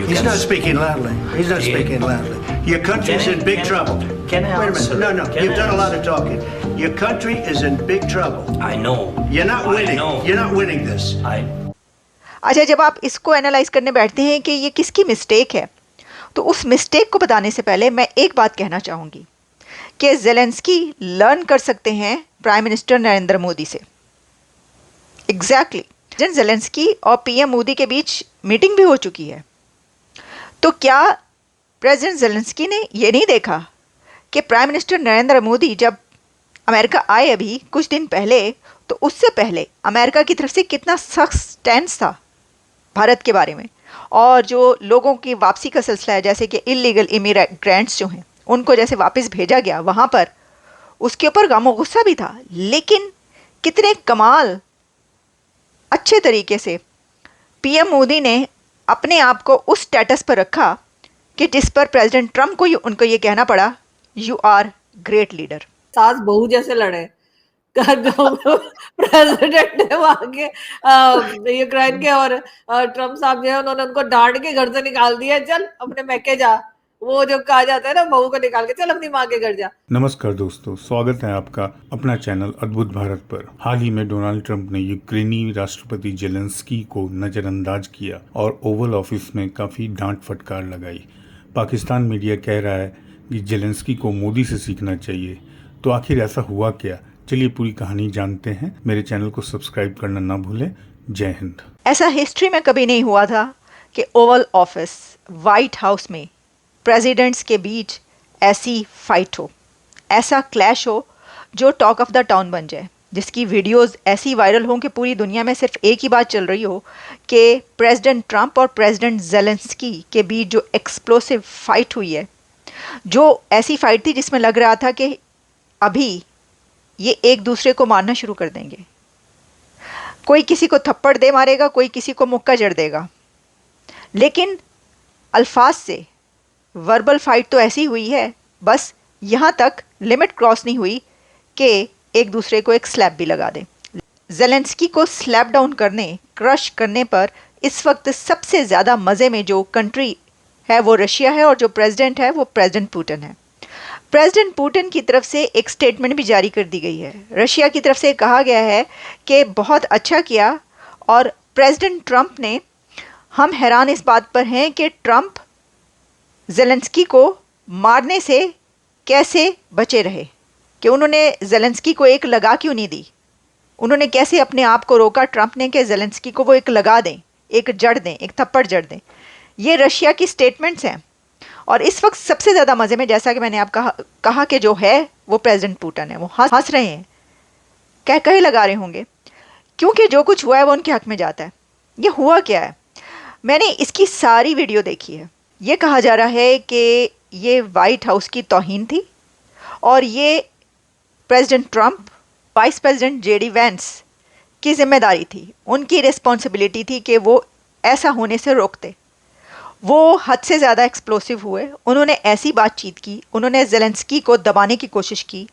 He's not speaking loudly. He's not speaking loudly. Your country's in big trouble. Can I Wait a answer? minute. No. You've done a lot of talking. Your country is in big trouble. I know. You're not winning. I know. You're not winning this. अच्छा, जब आप इसको analyse करने बैठते हैं कि ये किसकी मिस्टेक है, तो उस मिस्टेक को बताने से पहले मैं एक बात कहना चाहूँगी कि ज़ेलेंस्की लर्न कर सकते हैं प्राइम मिनिस्टर नरेंद्र मोदी से। एग्जैक्टली प्रेसिडेंट ज़ेलेंस्की और पीएम मोदी के बीच मीटिंग भी हो चुकी है। तो क्या प्रेसिडेंट ज़ेलेंस्की ने ये नहीं देखा कि प्राइम मिनिस्टर नरेंद्र मोदी जब अमेरिका आए अभी कुछ दिन पहले, तो उससे पहले अमेरिका की तरफ से कितना सख्त स्टैंड था भारत के बारे में, और जो लोगों की वापसी का सिलसिला है, जैसे कि इलीगल इमिग्रेंट्स जो हैं उनको जैसे वापस भेजा गया, वहाँ पर उसके ऊपर गम और गुस्सा भी था। लेकिन कितने कमाल अच्छे तरीके से पीएम मोदी ने अपने आप को उस स्टेटस पर रखा कि जिस पर प्रेसिडेंट ट्रंप को उनको ये कहना पड़ा, यू आर ग्रेट लीडर। सास बहू जैसे लड़े प्रेसिडेंट ने वहां के यूक्रेन के, और ट्रम्प साहब जो है उन्होंने उनको डांट के घर से निकाल दिया, चल अपने मैके जा। वो जो कहा जाता है ना, बहू को निकाल के चल अपनी माँ के घर जा। नमस्कार दोस्तों, स्वागत है आपका अपना चैनल अद्भुत भारत पर। हाल ही में डोनाल्ड ट्रंप ने यूक्रेनी राष्ट्रपति जेलेंस्की को नजरअंदाज किया और ओवल ऑफिस में काफी डांट फटकार लगाई। पाकिस्तान मीडिया कह रहा है कि जेलेंस्की को मोदी से सीखना चाहिए। तो आखिर ऐसा हुआ क्या? चलिए पूरी कहानी जानते हैं। मेरे चैनल को सब्सक्राइब करना ना भूलें। जय हिंद। ऐसा हिस्ट्री में कभी नहीं हुआ था कि ओवल ऑफिस, व्हाइट हाउस में प्रेसिडेंट्स के बीच ऐसी फाइट हो, ऐसा क्लैश हो जो टॉक ऑफ द टाउन बन जाए, जिसकी वीडियोस ऐसी वायरल हों कि पूरी दुनिया में सिर्फ एक ही बात चल रही हो कि प्रेसिडेंट ट्रंप और प्रेसिडेंट ज़ेलेंस्की के बीच जो एक्सप्लोसिव फाइट हुई है, जो ऐसी फाइट थी जिसमें लग रहा था कि अभी ये एक दूसरे को मारना शुरू कर देंगे। कोई किसी को थप्पड़ दे मारेगा, कोई किसी को मुक्का जड़ देगा। लेकिन अल्फाज से वर्बल फाइट तो ऐसी हुई है, बस यहाँ तक लिमिट क्रॉस नहीं हुई कि एक दूसरे को एक स्लैप भी लगा दें। ज़ेलेंस्की को स्लैप डाउन करने, क्रश करने पर इस वक्त सबसे ज़्यादा मज़े में जो कंट्री है वो रशिया है, और जो प्रेसिडेंट है वो प्रेसिडेंट पुतिन है। प्रेसिडेंट पुतिन की तरफ से एक स्टेटमेंट भी जारी कर दी गई है। रशिया की तरफ से कहा गया है कि बहुत अच्छा किया, और प्रेसिडेंट ट्रंप ने, हम हैरान इस बात पर हैं कि ट्रंप ज़ेलेंस्की को मारने से कैसे बचे रहे, कि उन्होंने ज़ेलेंस्की को एक लगा क्यों नहीं दी, उन्होंने कैसे अपने आप को रोका ट्रंप ने कि ज़ेलेंस्की को वो एक लगा दें, एक जड़ दें, एक थप्पड़ जड़ दें। ये रशिया की स्टेटमेंट्स हैं। और इस वक्त सबसे ज़्यादा मज़े में, जैसा कि मैंने आप कहा कि जो है वो प्रेसिडेंट पुतिन है। वो हंस रहे हैं, कहे लगा रहे होंगे, क्योंकि जो कुछ हुआ है वो उनके हक में जाता है। ये हुआ क्या है? मैंने इसकी सारी वीडियो देखी है। ये कहा जा रहा है कि ये वाइट हाउस की तौहीन थी, और ये president Trump, vice president JD Vance की जिम्मेदारी थी, उनकी रिस्पॉन्सिबिलिटी थी कि वो ऐसा होने से रोकते। वो हद से ज़्यादा एक्सप्लोसिव हुए, उन्होंने ऐसी बातचीत की, उन्होंने ज़ेलेंस्की को दबाने की कोशिश की,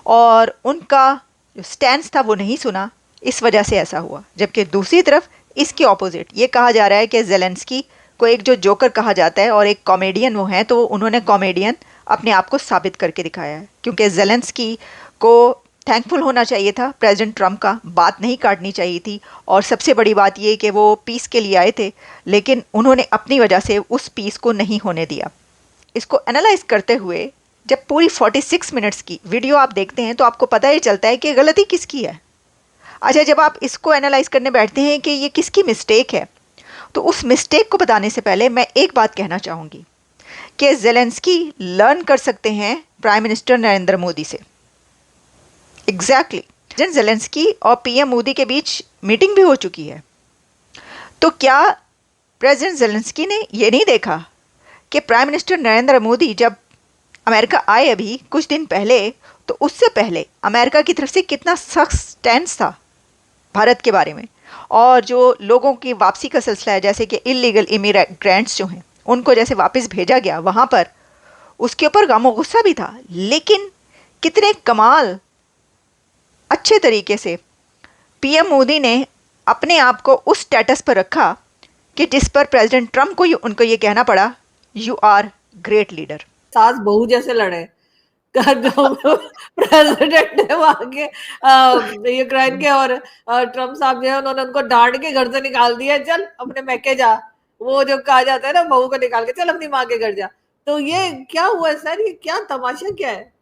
और उनका जो स्टैंड था वो नहीं सुना, इस वजह से ऐसा हुआ। जबकि दूसरी तरफ इसके ऑपोजिट ये कहा जा रहा है कि ज़ेलेंस्की को एक जो जोकर कहा जाता है और एक कॉमेडियन वो हैं, तो उन्होंने कॉमेडियन अपने आप को साबित करके दिखाया है। क्योंकि ज़ेलेंस्की को थैंकफुल होना चाहिए था प्रेसिडेंट ट्रंप का, बात नहीं काटनी चाहिए थी, और सबसे बड़ी बात ये कि वो पीस के लिए आए थे, लेकिन उन्होंने अपनी वजह से उस पीस को नहीं होने दिया। इसको एनालाइज करते हुए जब पूरी 46 मिनट्स की वीडियो आप देखते हैं तो आपको पता ही चलता है कि गलती किसकी है। अच्छा, जब आप इसको एनालाइज करने बैठते हैं कि ये किसकी मिस्टेक है, तो उस मिस्टेक को बताने से पहले मैं एक बात कहना चाहूँगी कि ज़ेलेंस्की लर्न कर सकते हैं प्राइम मिनिस्टर नरेंद्र मोदी से। एग्जैक्टली प्रेसिडेंट ज़ेलेंस्की और पीएम मोदी के बीच मीटिंग भी हो चुकी है। तो क्या प्रेसिडेंट ज़ेलेंस्की ने ये नहीं देखा कि प्राइम मिनिस्टर नरेंद्र मोदी जब अमेरिका आए अभी कुछ दिन पहले, तो उससे पहले अमेरिका की तरफ से कितना सख्त स्टैंड था भारत के बारे में, और जो लोगों की वापसी का सिलसिला है, जैसे कि इलीगल इमिग्रेंट्स जो हैं उनको जैसे वापस भेजा गया, वहाँ पर उसके ऊपर गम और गुस्सा भी था। लेकिन कितने कमाल अच्छे तरीके से पीएम मोदी ने अपने आप को उस स्टेटस पर रखा कि जिस पर प्रेसिडेंट ट्रम्प को उनको ये कहना पड़ा, यू आर ग्रेट लीडर। सास बहू जैसे लड़े प्रेसिडेंट ने वहां के यूक्रेन के, और ट्रम्प साहब जो है उन्होंने उनको डांट के घर से निकाल दिया, चल अपने मैके जा। वो जो कहा जाता है ना बहू को निकाल के, चल अपनी माँ के घर जा। तो ये क्या हुआ सर, ये क्या तमाशा क्या है?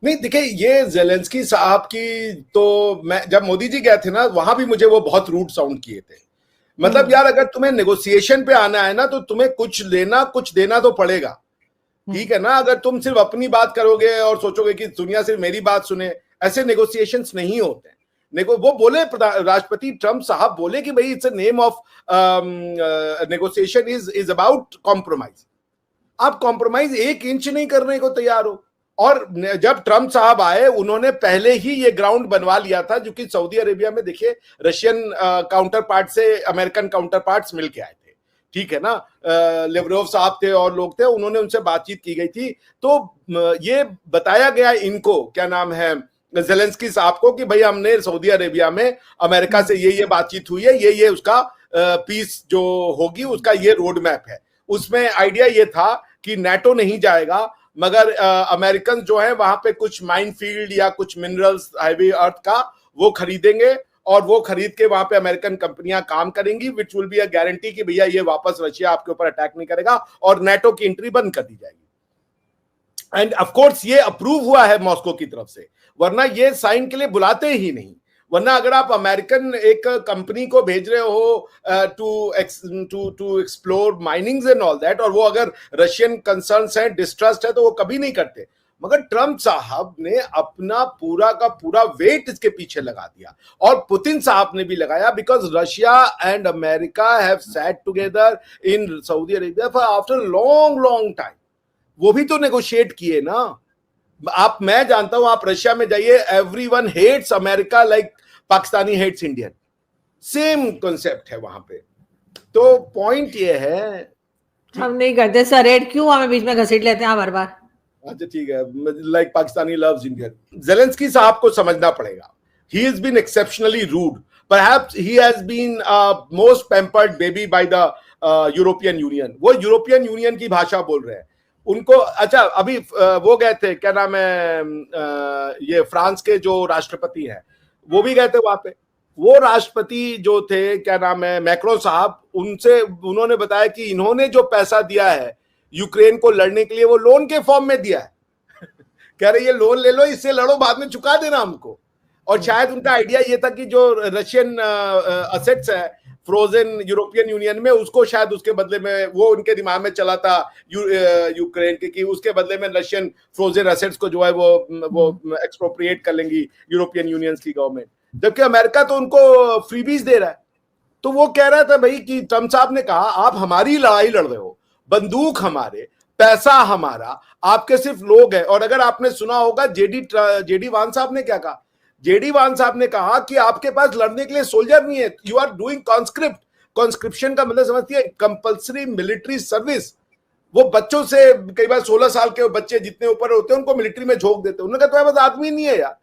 नहीं देखिए, ये जेलेंस्की साहब की तो मैं जब मोदी जी गए थे ना, वहां भी मुझे वो बहुत रूड साउंड किए थे। मतलब यार, अगर तुम्हें नेगोशिएशन पे आना है ना, तो तुम्हें कुछ लेना कुछ देना तो पड़ेगा, ठीक है ना। अगर तुम सिर्फ अपनी बात करोगे और सोचोगे कि दुनिया सिर्फ मेरी बात सुने, ऐसे नेगोशिएशंस नहीं होते। वो बोले, राष्ट्रपति ट्रम्प साहब बोले कि भाई it's a name of negotiation is about compromise. आप कॉम्प्रोमाइज 1 इंच नहीं करने को तैयार हो। और जब ट्रम्प साहब आए, उन्होंने पहले ही ये ग्राउंड बनवा लिया था, जो कि सऊदी अरेबिया में देखिए रशियन काउंटर पार्ट से अमेरिकन काउंटर पार्ट्स मिलके आए थे, ठीक है ना। लेवरोव साहब थे और लोग थे, उन्होंने उनसे बातचीत की गई थी। तो ये बताया गया इनको, क्या नाम है, जेलेंस्की साहब को, कि भाई हमने सऊदी अरेबिया में अमेरिका से ये बातचीत हुई है, ये उसका पीस जो होगी उसका ये रोड मैप है। उसमें आइडिया ये था कि नेटो नहीं जाएगा, मगर अमेरिकन जो है वहां पे कुछ माइनफील्ड या कुछ मिनरल्स हैवी अर्थ का वो खरीदेंगे, और वो खरीद के वहां पे अमेरिकन कंपनियां काम करेंगी, which will be a guarantee कि भैया ये वापस रशिया आपके ऊपर अटैक नहीं करेगा, और नेटो की एंट्री बंद कर दी जाएगी। एंड ऑफ कोर्स ये अप्रूव हुआ है मॉस्को की तरफ से, वरना ये साइन के लिए बुलाते ही नहीं। वरना अगर आप अमेरिकन एक कंपनी को भेज रहे हो to explore minings and all that, और वो अगर रशियन कंसर्न्स है, डिस्ट्रस्ट है, तो वो कभी नहीं करते। मगर ट्रम्प साहब ने अपना पूरा का पूरा वेट इसके पीछे लगा दिया, और पुतिन साहब ने भी लगाया, because Russia and America have sat together in Saudi Arabia for after long time. वो भी तो नेगोशिएट किए ना। मैं जानता हूं, आप रशिया में जाइए, everyone hates America like Pakistani hates Indian, same concept है वहां पे। तो पॉइंट ये है, हम नहीं करते सर रेट, क्यों हमें बीच में घसीट लेते हैं बार बार? अच्छा ठीक है, like Pakistani loves Indian. Zelensky साहब को समझना पड़ेगा, he has been exceptionally rude, perhaps he has been most pampered baby by the European Union. वो यूरोपियन यूनियन की भाषा बोल रहे हैं उनको। अच्छा, अभी वो गए थे, क्या नाम है, ये फ्रांस के जो राष्ट्रपति हैं, वो भी गए थे वहां पे। वो राष्ट्रपति जो थे, क्या नाम है, मैक्रो साहब, उनसे उन्होंने बताया कि इन्होंने जो पैसा दिया है यूक्रेन को लड़ने के लिए, वो लोन के फॉर्म में दिया है। कह रहे ये लोन ले लो, इससे लड़ो, बाद में चुका देना हमको। और शायद उनका आइडिया ये था कि जो रशियन असेट्स है फ्रोजन यूरोपियन यूनियन में, उसको शायद उसके बदले में, वो उनके दिमाग में चला था यूक्रेन के, कि उसके बदले में रशियन फ्रोजन असेट्स को जो है वो एक्सप्रोप्रिएट कर लेंगी यूरोपियन यूनियन की गवर्नमेंट, जबकि अमेरिका तो उनको फ्रीबीज दे रहा है। तो वो कह रहा था भाई कि ट्रम्प साहब ने कहा, आप हमारी लड़ाई लड़ रहे हो, बंदूक हमारे, पैसा हमारा, आपके सिर्फ लोग हैं। और अगर आपने सुना होगा जेडी वान साहब ने क्या कहा, जेडी वान साहब ने कहा कि आपके पास लड़ने के लिए सोल्जर नहीं है, you are doing conscript. Conscription का मतलब समझती है, कंपल्सरी मिलिट्री सर्विस। वो बच्चों से, कई बार 16 साल के बच्चे जितने ऊपर होते हैं उनको मिलिट्री में झोंक देते हैं। उन्होंने कहा तुम्हारे पास आदमी नहीं है यार,